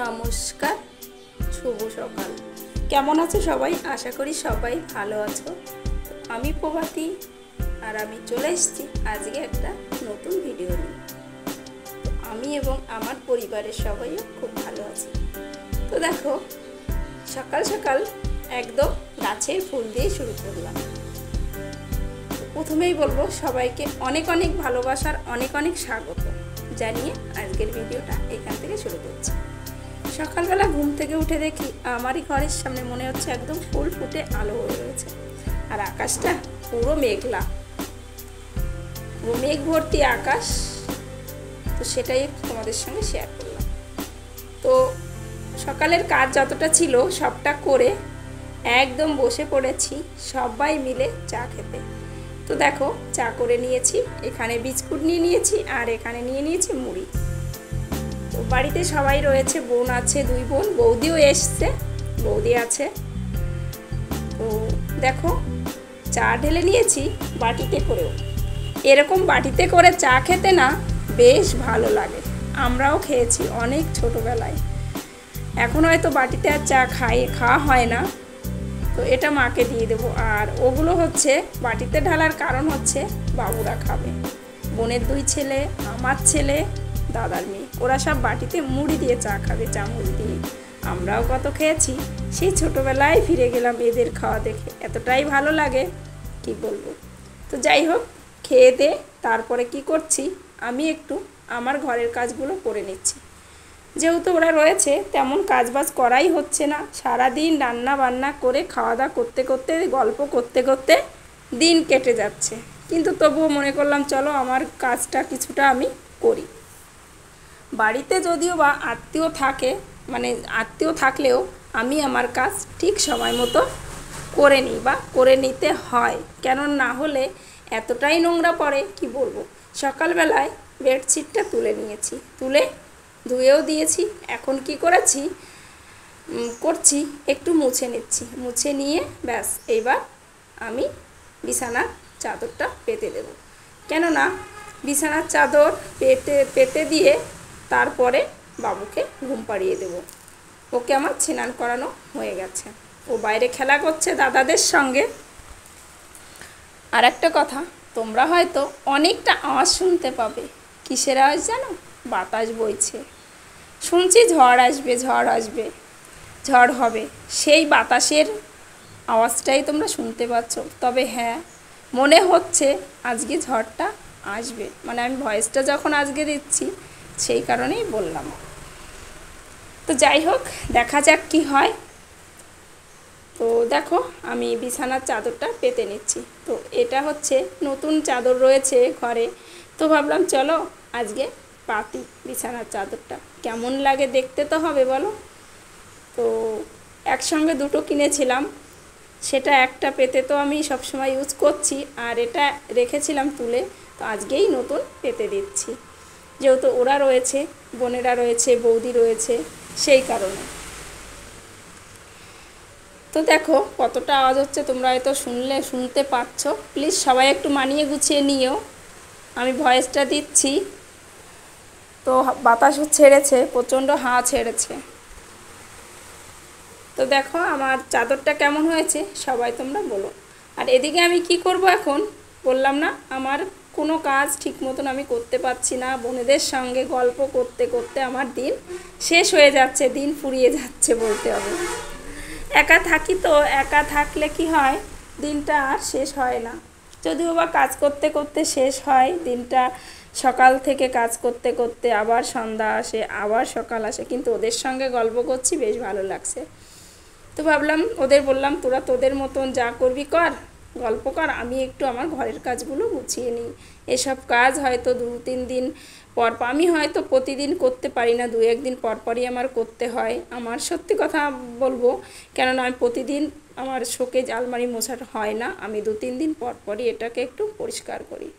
নমস্কার, শুভ সকাল। কেমন আছো সবাই? আশা করি সবাই ভালো আছো। আমি প্রভাতী আর আমি চলে এসেছি আজকে একটা নতুন ভিডিও নিয়ে। আমি এবং আমার পরিবারের সবাইও খুব ভালো আছি। তো দেখো, সকাল সকাল একদম গাছের ফুল দিয়ে শুরু করলাম। প্রথমেই বলবো সবাইকে অনেক অনেক ভালোবাসার অনেক অনেক স্বাগত জানিয়ে আজকের ভিডিওটা এখান থেকে শুরু করছি। সকালবেলা ঘুম থেকে উঠে দেখি আমারই ঘরের সামনে মনে হচ্ছে একদম ফুল ফুটে আলো হয়ে রয়েছে, আর আকাশটা পুরো মেঘলা, পুরো মেঘ ভর্তি আকাশ। তো সেটাই তোমাদের সঙ্গে শেয়ার করলাম। তো সকালের কাজ যতটা ছিল সবটা করে একদম বসে পড়েছি সবাই মিলে চা খেতে। তো দেখো, চা করে নিয়েছি, এখানে বিস্কুট নিয়ে নিয়েছি আর এখানে নিয়ে নিয়েছি মুড়ি। তো বাড়িতে সবাই রয়েছে, বোন আছে, দুই বোন, বৌদিও এসছে, বৌদি আছে। তো দেখো, চা ঢেলে নিয়েছি বাটিতে করেও। এরকম বাটিতে করে চা খেতে না বেশ ভালো লাগে। আমরাও খেয়েছি অনেক ছোটোবেলায়। এখন হয়তো বাটিতে আর চা খাওয়া হয় না। তো এটা মাকে দিয়ে দেবো। আর ওগুলো হচ্ছে বাটিতে ঢালার কারণ হচ্ছে বাবুরা খাবে, বোনের দুই ছেলে, আমার ছেলে, দাদার মেয়ে, ওরা সব বাটিতে মুড়ি দিয়ে চা খাবে, চামচ দিয়ে। আমরাও কত খেয়েছি, সেই ছোটোবেলায় ফিরে গেলাম এদের খাওয়া দেখে, এতটাই ভালো লাগে কি বলবো। তো যাই হোক, খেয়ে দে তারপরে কি করছি, আমি একটু আমার ঘরের কাজগুলো করে নিচ্ছি। যেহেতু ওরা রয়েছে তেমন কাজবাজ করাই হচ্ছে না, সারাদিন রান্না বান্না করে খাওয়া দাওয়া করতে করতে গল্প করতে করতে দিন কেটে যাচ্ছে। কিন্তু তবুও মনে করলাম চলো আমার কাজটা কিছুটা আমি করি। বাড়িতে যদিও বা আত্মীয় থাকে, মানে আত্মীয় থাকলেও আমি আমার কাজ ঠিক সময় মতো করে নিই বা করে নিতে হয়, কেন না হলে এতটাই নোংরা পড়ে কি বলবো। সকালবেলায় বেডশিটটা তুলে নিয়েছি, তুলে ধুয়েও দিয়েছি। এখন কি করছি একটু মুছে নিচ্ছি, মুছে নিয়ে ব্যাস এইবার আমি বিছানার চাদরটা পেতে দেব। কেননা বিছানার চাদর পেতে দিয়ে তারপরে বাবুকে ঘুম পাড়িয়ে দেব। ওকে আমার স্নান করানো হয়ে গেছে, ও বাইরে খেলা করছে দাদাদের সঙ্গে। আর একটা কথা, তোমরা হয়তো অনেকটা আওয়াজ শুনতে পাবে। কিসের আওয়াজ জানো? বাতাস বইছে। শুনছি ঝড় আসবে, ঝড় হবে, সেই বাতাসের আওয়াজটাই তোমরা শুনতে পাচ্ছ। তবে হ্যাঁ, মনে হচ্ছে আজকে ঝড়টা আসবে, মানে আমি ভয়েসটা যখন আজকে দিচ্ছি সেই কারণেই বললাম। তো যাই হোক, দেখা যাক কি হয়। তো দেখো, আমি বিছানার চাদরটা পেতে নিচ্ছি। তো এটা হচ্ছে নতুন চাদর রয়েছে ঘরে, তো ভাবলাম চলো আজকে পাতি বিছানার চাদরটা, কেমন লাগে দেখতে তো হবে বলো। তো একসঙ্গে দুটো কিনেছিলাম, সেটা একটা পেতে তো আমি সবসময় ইউজ করছি, আর এটা রেখেছিলাম তুলে। তো আজকেই নতুন পেতে দিচ্ছি, যেহেতু ওরা রয়েছে, বোনেরা রয়েছে, বৌদি রয়েছে, সেই কারণে। তো দেখো কতটা আওয়াজ হচ্ছে, তোমরা হয়তো শুনতে পাচ্ছ। প্লিজ সবাই একটু মানিয়ে গুছিয়ে নিও, আমি ভয়েসটা দিচ্ছি। তো বাতাসও ছেড়েছে, প্রচণ্ড হাওয়া ছেড়েছে। তো দেখো আমার চাদরটা কেমন হয়েছে সবাই তোমরা বলো। আর এদিকে আমি কি করব এখন, বললাম না আমার কোনো কাজ ঠিক মতন আমি করতে পারছি না। বোনেদের সঙ্গে গল্প করতে করতে আমার দিন শেষ হয়ে যাচ্ছে, দিন ফুরিয়ে যাচ্ছে বলতে হবে। একা থাকি তো, একা থাকলে কি হয়, দিনটা আর শেষ হয় না। যদিও বা কাজ করতে করতে শেষ হয় দিনটা, সকাল থেকে কাজ করতে করতে আবার সন্ধ্যা আসে, আবার সকাল আসে, কিন্তু ওদের সঙ্গে গল্প করছি বেশ ভালো লাগছে। তো ভাবলাম, ওদের বললাম তোরা তোদের মতন যা করবি কর, গল্প কর, আমি একটু আমার ঘরের কাজগুলো গুছিয়ে নিই। এসব কাজ হয়তো 2-3 দিন পর, আমি হয়তো প্রতিদিন করতে পারি না, 2-1 দিন পরই আমার করতে হয়। আমার সত্যি কথা বলবো, কেননা আমি প্রতিদিন আমার শোকেজ আলমারি মোছাটা হয় না, আমি 2-3 দিন পরই এটাকে একটু পরিষ্কার করি।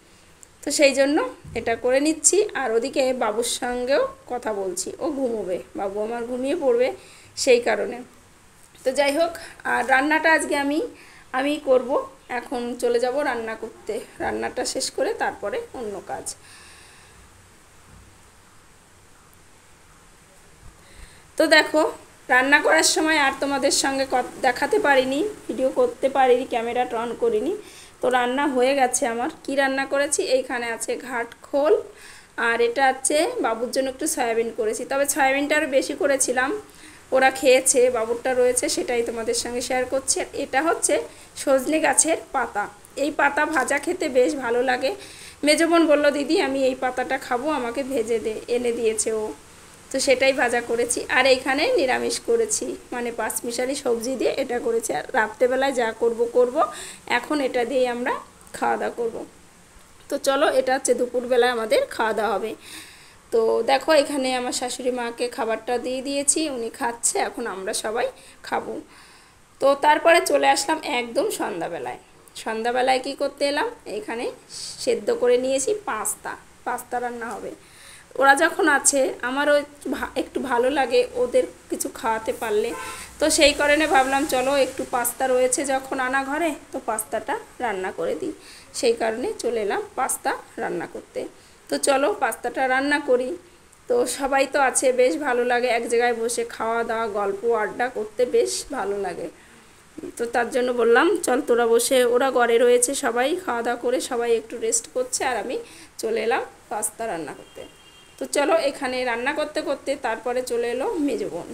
তো সেই জন্য এটা করে নিচ্ছি। আর ওদিকে বাবুর সঙ্গেও কথা বলছি, ও ঘুমোবে, বাবু আমার ঘুমিয়ে পড়বে, সেই কারণে। তো যাই হোক, আর রান্নাটা আজকে আমি করব। এখন চলে যাব রান্না করতে, রান্নাটা শেষ করে তারপরে অন্য কাজ। তো দেখো রান্না করার সময় আর তোমাদের সঙ্গে দেখাতে পারিনি, ভিডিও করতে পারিনি, ক্যামেরাটা অন করিনি। তো রান্না হয়ে গেছে আমার। কি রান্না করেছি, এইখানে আছে ঘাট খোল, আর এটা আছে বাবুর জন্য একটু সয়াবিন করেছি। তবে সয়াবিনটা আরও বেশি করেছিলাম, ওরা খেয়েছে, বাবুরটা রয়েছে, সেটাই তোমাদের সঙ্গে শেয়ার করছি। আর এটা হচ্ছে সজনে গাছের পাতা। এই পাতা ভাজা খেতে বেশ ভালো লাগে। মেজো বোন বললো দিদি আমি এই পাতাটা খাবো, আমাকে ভেজে এনে দিয়েছে ও, তো সেটাই ভাজা করেছি। আর এইখানে নিরামিষ করেছি, মানে পাঁচমিশালি সবজি দিয়ে এটা করেছি। আর রাত্রেবেলায় যা করব এখন এটা দিয়ে আমরা খাওয়া দাওয়া করবো। তো চলো, এটা হচ্ছে দুপুরবেলায় আমাদের খাওয়া দাওয়া হবে। তো দেখো এখানে আমার শাশুড়ি মাকে খাবারটা দিয়ে দিয়েছি, উনি খাচ্ছে, এখন আমরা সবাই খাবো। তো তারপরে চলে আসলাম একদম সন্ধ্যাবেলায় কি করতে এলাম, এখানে সেদ্ধ করে নিয়েছি পাস্তা রান্না হবে। ওরা যখন আছে আমারও একটু ভালো লাগে ওদের কিছু খাওয়াতে পারলে, তো সেই কারণে ভাবলাম চলো একটু পাস্তা রয়েছে যখন আনা ঘরে, তো পাস্তাটা রান্না করে দিই। সেই কারণে চলে এলাম পাস্তা রান্না করতে। তো চলো পাস্তাটা রান্না করি। তো সবাই তো আছে, বেশ ভালো লাগে এক জায়গায় বসে খাওয়া দাওয়া গল্প আড্ডা করতে, বেশ ভালো লাগে। তো তার জন্য বললাম চল তোরা বসে, ওরা ঘরে রয়েছে সবাই, খাওয়া দাওয়া করে সবাই একটু রেস্ট করছে, আর আমি চলে এলাম পাস্তা রান্না করতে। তো চলো এখানে রান্না করতে করতে তারপরে চলে এলো মেজো বোন।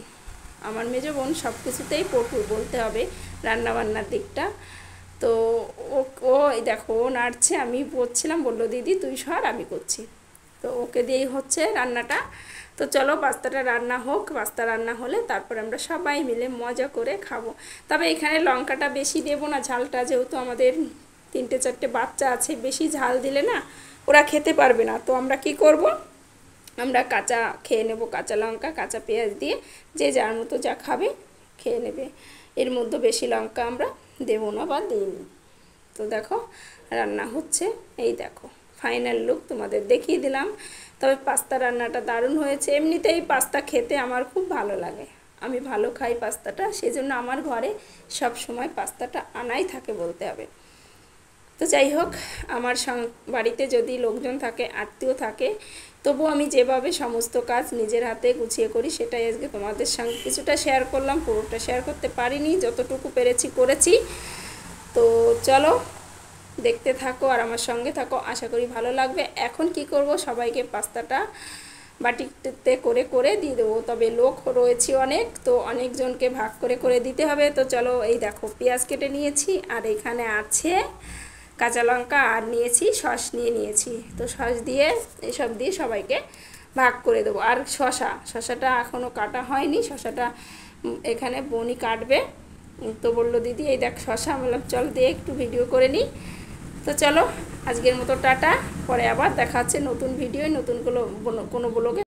আমার মেজো বোন সব কিছুতেই পটু বলতে হবে, রান্নাবান্নার দিকটা। তো ও দেখো ও নাড়ছে, আমি বলছিলাম, বললো দিদি তুই সর আমি করছি। তো ওকে দিয়েই হচ্ছে রান্নাটা। তো চলো পাস্তাটা রান্না হোক, পাস্তা রান্না হলে তারপর আমরা সবাই মিলে মজা করে খাবো। তবে এখানে লঙ্কাটা বেশি দেবো না, ঝালটা যেহেতু আমাদের 3-4 বাচ্চা আছে, বেশি ঝাল দিলে না ওরা খেতে পারবে না। তো আমরা কি করব, আমরা কাঁচা খেয়ে নেব, কাঁচা লঙ্কা কাঁচা পেঁয়াজ দিয়ে যে যার মতো যা খাবে খেয়ে নেবে। এর মধ্যে বেশি লঙ্কা আমরা দেবো না বা দিইনি। তো দেখো রান্না হচ্ছে, এই দেখো ফাইনাল লুক তোমাদের দেখিয়ে দিলাম। তবে পাস্তা রান্নাটা দারুণ হয়েছে। এমনিতেই পাস্তা খেতে আমার খুব ভালো লাগে, আমি ভালো খাই পাস্তাটা, সেজন্য আমার ঘরে সব সময় পাস্তাটা আনাই থাকে বলতে হবে। তো যাই হোক, আমার বাড়িতে যদি লোকজন থাকে, আত্মীয় থাকে, তবু আমি যেভাবে সমস্ত কাজ নিজের হাতে গুছিয়ে করি, সেটাই আজকে তোমাদের সঙ্গে কিছুটা শেয়ার করলাম। পুরোটা শেয়ার করতে পারিনি, যতটুকু পেরেছি করেছি। তো চলো দেখতে থাকো আর আমার সঙ্গে থাকো, আশা করি ভালো লাগবে। এখন কি করব, সবাইকে পাস্তাটা বাটিতে করে করে দিয়ে দেবো। তবে লোক রয়েছে অনেক, তো অনেকজনকে ভাগ করে করে দিতে হবে। তো চলো এই দেখো পেঁয়াজ কেটে নিয়েছি, আর এখানে আছে কাঁচা লঙ্কা, আর নিয়েছি সস নিয়েছি। তো সস দিয়ে এসব দিয়ে সবাইকে ভাগ করে দেবো। আর শশাটা এখনও কাটা হয়নি, শশাটা এখানে বোনই কাটবে। তো বললো দিদি এই দেখ শশা, বললাম চল দিয়ে একটু ভিডিও করে নিই। তো চলো আজকের মতো টাটা, পরে আবার দেখা হচ্ছে নতুন ভিডিও, নতুন কোনো ব্লগে।